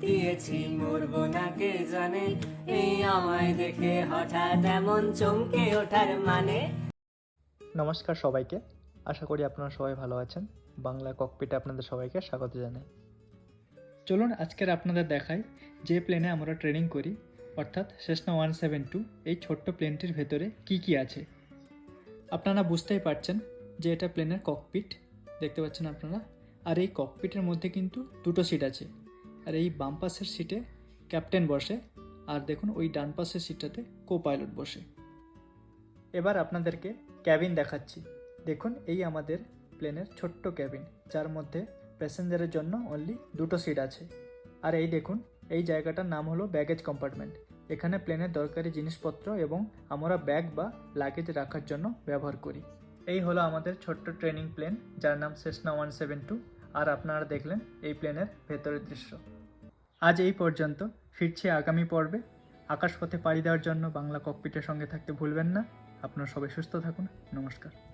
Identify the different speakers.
Speaker 1: দিয়েছি, মরবো না কে জানে, এই আমায় দেখে হঠাৎ এমন চমকে ওঠার মানে।
Speaker 2: নমস্কার সবাইকে, আশা করি আপনারা সবাই ভালো আছেন। বাংলা ককপিটে আপনাদের সবাইকে স্বাগত জানাই। চলুন আজকের আপনাদের দেখাই যে প্লেনে আমরা ট্রেনিং করি, অর্থাৎ সেসনা 172, এই ছোট্ট প্লেনটির ভেতরে কি কি আছে। আপনারা বুঝতেই পারছেন যে এটা প্লেনের ককপিট, দেখতে পাচ্ছেন আপনারা। আর এই ককপিটের মধ্যে কিন্তু দুটো সিট আছে, আর এই বাম পাশের সিটে ক্যাপ্টেন বসে, আর দেখুন ওই ডান পাশের সিটটাতে কো পাইলট বসে। এবার আপনাদেরকে ক্যাবিন দেখাচ্ছি। দেখুন এই আমাদের প্লেনের ছোট্ট ক্যাবিন, যার মধ্যে প্যাসেঞ্জারের জন্য অনলি দুটো সিট আছে। আর এই দেখুন, এই জায়গাটার নাম হলো ব্যাগেজ কম্পার্টমেন্ট। এখানে প্লেনের দরকারি জিনিসপত্র এবং আমরা ব্যাগ বা লাগেজ রাখার জন্য ব্যবহার করি। এই হলো আমাদের ছোট্ট ট্রেনিং প্লেন, যার নাম সেসনা 172। আর আপনারা দেখলেন এই প্লেনের ভেতরের দৃশ্য। আজ এই পর্যন্ত, ফিরছি আগামী পর্বে। আকাশপথে পাড়ি দেওয়ার জন্য বাংলা ককপিটের সঙ্গে থাকতে ভুলবেন না। আপনারা সবাই সুস্থ থাকুন। নমস্কার।